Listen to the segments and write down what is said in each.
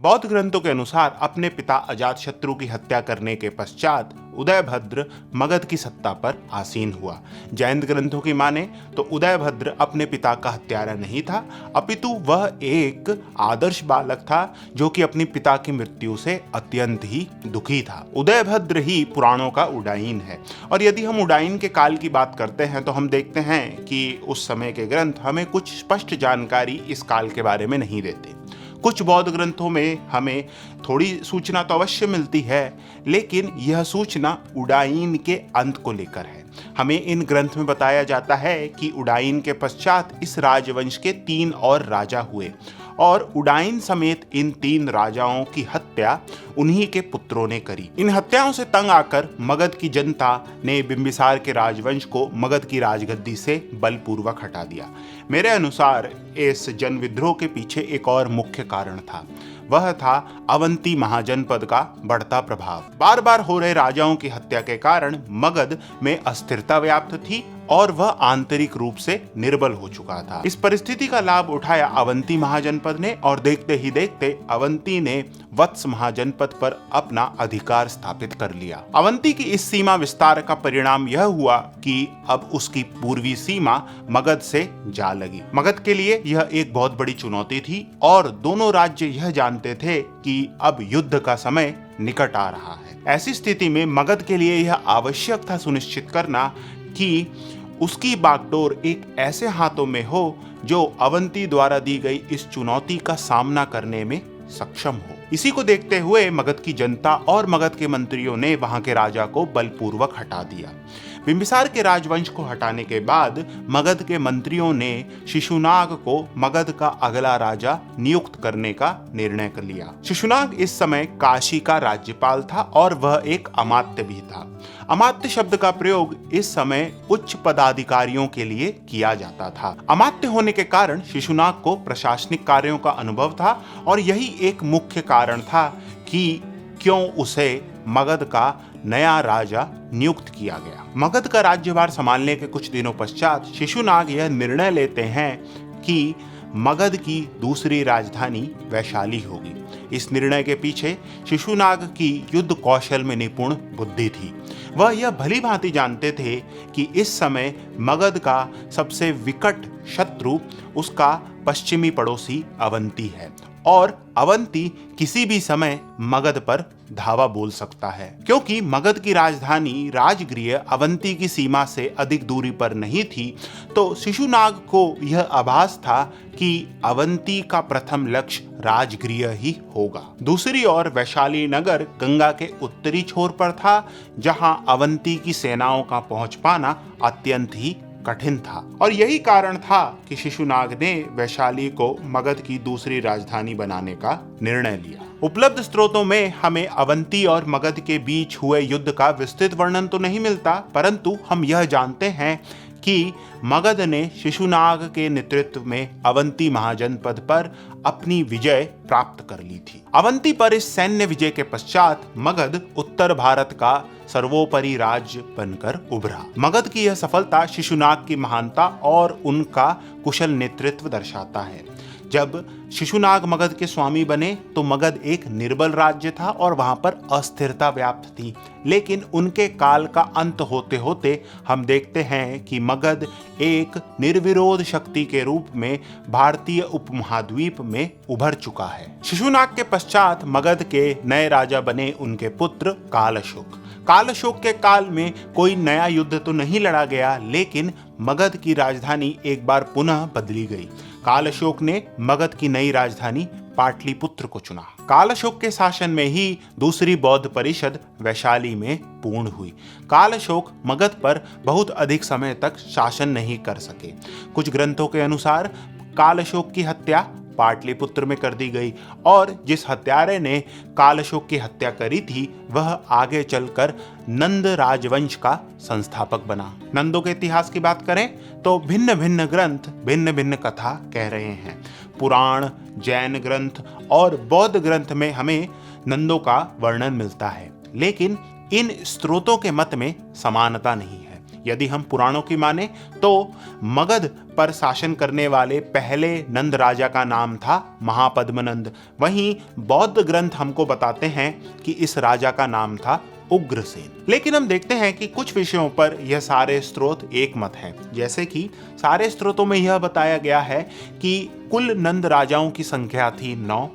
बौद्ध ग्रंथों के अनुसार अपने पिता अजातशत्रु की हत्या करने के पश्चात उदयभद्र मगध की सत्ता पर आसीन हुआ। जैन ग्रंथों की माने तो उदयभद्र अपने पिता का हत्यारा नहीं था, अपितु वह एक आदर्श बालक था जो कि अपने पिता की मृत्यु से अत्यंत ही दुखी था। उदयभद्र ही पुराणों का उडाइन है, और यदि हम उडाइन के काल की बात करते हैं तो हम देखते हैं कि उस समय के ग्रंथ हमें कुछ स्पष्ट जानकारी इस काल के बारे में नहीं देते। कुछ बौद्ध ग्रंथों में हमें थोड़ी सूचना तो अवश्य मिलती है, लेकिन यह सूचना उडाइन के अंत को लेकर है। हमें इन ग्रंथ में बताया जाता है कि उडाइन के पश्चात इस राजवंश के 3 और राजा हुए, और उडाइन समेत इन 3 राजाओं की हत्या उन्हीं के पुत्रों ने करी। इन हत्याओं से तंग आकर मगध की जनता ने बिंबिसार के राजवंश को मगध की राजगद्दी से बलपूर्वक हटा दिया। मेरे अनुसार इस जन विद्रोह के पीछे एक और मुख्य कारण था, वह था अवंती महाजनपद का बढ़ता प्रभाव। बार बार हो रहे राजाओं की हत्या के कारण मगध में अस्थिरता व्याप्त थी और वह आंतरिक रूप से निर्बल हो चुका था। इस परिस्थिति का लाभ उठाया अवंती महाजनपद ने, और देखते ही देखते अवंती ने वत्स महाजनपद पर अपना अधिकार स्थापित कर लिया। अवंती की इस सीमा विस्तार का परिणाम यह हुआ कि अब उसकी पूर्वी सीमा मगध से जा लगी। मगध के लिए यह एक बहुत बड़ी चुनौती थी, और दोनों राज्य यह जानते थे कि अब युद्ध का समय निकट आ रहा है। ऐसी स्थिति में मगध के लिए यह आवश्यक था सुनिश्चित करना कि उसकी बागडोर एक ऐसे हाथों में हो जो अवंती द्वारा दी गई इस चुनौती का सामना करने में सक्षम हो। इसी को देखते हुए मगध की जनता और मगध के मंत्रियों ने वहां के राजा को बलपूर्वक हटा दिया। बिंबिसार के राजवंश को हटाने के बाद मगध के मंत्रियों ने शिशुनाग को मगध का अगला राजा नियुक्त करने का निर्णय कर लिया। शिशुनाग इस समय काशी का राज्यपाल था और वह एक अमात्य भी था। अमात्य शब्द का प्रयोग इस समय उच्च पदाधिकारियों के लिए किया जाता था। अमात्य होने के कारण शिशुनाग को प्रशासनिक कार्यों का अनुभव था, और यही एक मुख्य कारण था कि क्यों उसे मगध का नया राजा नियुक्त किया गया। मगध का राज्यभार संभालने के कुछ दिनों पश्चात शिशुनाग यह निर्णय लेते हैं कि मगध की दूसरी राजधानी वैशाली होगी। इस निर्णय के पीछे शिशुनाग की युद्ध कौशल में निपुण बुद्धि थी। वह यह भली भांति जानते थे कि इस समय मगध का सबसे विकट शत्रु उसका पश्चिमी पड़ोसी अवंती है, और अवंती किसी भी समय मगध पर धावा बोल सकता है। क्योंकि मगध की राजधानी राजगृह अवंती की सीमा से अधिक दूरी पर नहीं थी, तो शिशुनाग को यह आभास था कि अवंती का प्रथम लक्ष्य राजगृह ही होगा। दूसरी ओर वैशाली नगर गंगा के उत्तरी छोर पर था, जहां अवंती की सेनाओं का पहुंच पाना अत्यंत ही कठिन था, और यही कारण था कि शिशुनाग ने वैशाली को मगध की दूसरी राजधानी बनाने का निर्णय लिया। उपलब्ध स्रोतों में हमें अवंती और मगध के बीच हुए युद्ध का विस्तृत वर्णन तो नहीं मिलता, परंतु हम यह जानते हैं कि मगध ने शिशुनाग के नेतृत्व में अवंती महाजनपद पर अपनी विजय प्राप्त कर ली थी। अवंती पर इस सैन्य विजय के पश्चात मगध उत्तर भारत का सर्वोपरि राज्य बनकर उभरा। मगध की यह सफलता शिशुनाग की महानता और उनका कुशल नेतृत्व दर्शाता है। जब शिशुनाग मगध के स्वामी बने तो मगध एक निर्बल राज्य था और वहां पर अस्थिरता व्याप्त थी, लेकिन उनके काल का अंत होते होते हम देखते हैं कि मगध एक निर्विरोध शक्ति के रूप में भारतीय उपमहाद्वीप में उभर चुका है। शिशुनाग के पश्चात मगध के नए राजा बने उनके पुत्र कालशोक। कालशोक के काल में कोई नया युद्ध तो नहीं लड़ा गया, लेकिन मगध की राजधानी एक बार पुनः बदली गई। कालशोक ने मगध की नई राजधानी पाटलिपुत्र को चुना। कालशोक के शासन में ही दूसरी बौद्ध परिषद वैशाली में पूर्ण हुई। कालशोक मगध पर बहुत अधिक समय तक शासन नहीं कर सके। कुछ ग्रंथों के अनुसार कालशोक की हत्या पाटलिपुत्र में कर दी गई, और जिस हत्यारे ने कालशोक की हत्या करी थी वह आगे चलकर नंद राजवंश का संस्थापक बना। नंदों के इतिहास की बात करें तो भिन्न भिन्न ग्रंथ भिन्न भिन्न कथा कह रहे हैं। पुराण, जैन ग्रंथ और बौद्ध ग्रंथ में हमें नंदों का वर्णन मिलता है, लेकिन इन स्रोतों के मत में समानता नहीं है। यदि हम पुराणों की माने तो मगध पर शासन करने वाले पहले नंद राजा का नाम था महापद्मनंद। वहीं बौद्ध ग्रंथ हमको बताते हैं कि इस राजा का नाम था उग्रसेन। लेकिन हम देखते हैं कि कुछ विषयों पर यह सारे स्रोत एक मत हैं। जैसे कि सारे स्रोतों में यह बताया गया है कि कुल नंद राजाओं की संख्या थी 9,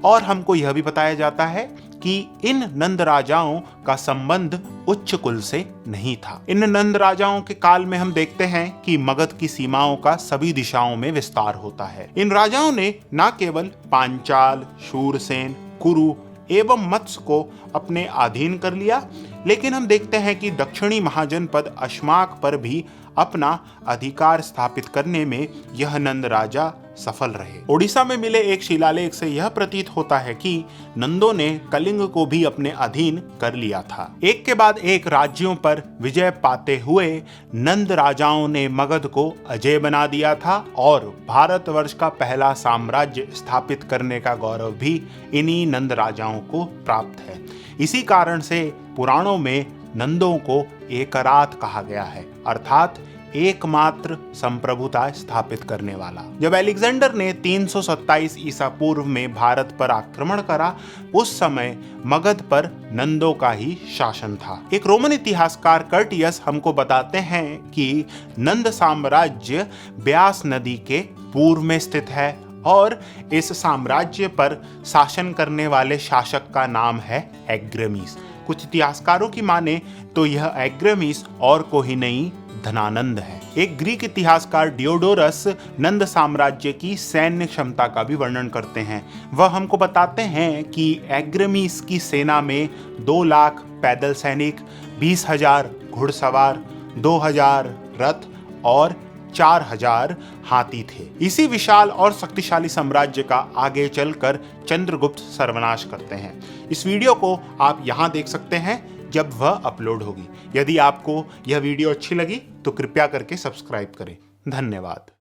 और हमको यह भी बताया जाता है कि इन नंद राजाओं का संबंध उच्च कुल से नहीं था। इन नंद राजाओं के काल में हम देखते हैं कि मगध की सीमाओं का सभी दिशाओं में विस्तार होता है। इन राजाओं ने न केवल पांचाल, शूरसेन, कुरु एवं मत्स्य को अपने अधीन कर लिया, लेकिन हम देखते हैं कि दक्षिणी महाजनपद अश्माक पर भी अपना अधिकार स्थापित करने में यह नंद राजा सफल रहे। ओडिशा में मिले एक शिलालेख से यह प्रतीत होता है कि नंदों ने कलिंग को भी अपने अधीन कर लिया था। एक के बाद एक राज्यों पर विजय पाते हुए नंद राजाओं ने मगध को अजेय बना दिया था और भारतवर्ष का पहला साम्राज्य स्थापित करने का गौरव भी इन्हीं नंद राजाओं को प्राप्त है। इसी कारण से पुराणों में नंदों को एकरात कहा गया है, अर्थात एकमात्र संप्रभुता स्थापित करने वाला। जब अलेक्जेंडर ने 327 ईसा पूर्व में भारत पर आक्रमण करा, उस समय मगध पर नंदों का ही शासन था। एक रोमन इतिहासकार कर्टियस हमको बताते हैं कि नंद साम्राज्य ब्यास नदी के पूर्व में स्थित है और इस साम्राज्य पर शासन करने वाले शासक का नाम है एग्रमीस। कुछ इतिहासकारों की माने तो यह एग्रमीस और कोई नहीं धनानंद है। एक ग्रीक इतिहासकार डियोडोरस नंद साम्राज्य की सैन्य क्षमता का भी वर्णन करते हैं। वह हमको बताते हैं कि एग्रमीस की सेना में 2 लाख पैदल सैनिक, 20,000 घुड़सवार, 2,000 रथ और 4,000 हाथी थे। इसी विशाल और शक्तिशाली साम्राज्य का आगे चलकर चंद्रगुप्त सर्वनाश करते हैं। इस वीडियो को आप यहाँ देख सकते हैं जब वह अपलोड होगी। यदि आपको यह वीडियो अच्छी लगी तो कृपया करके सब्सक्राइब करें। धन्यवाद।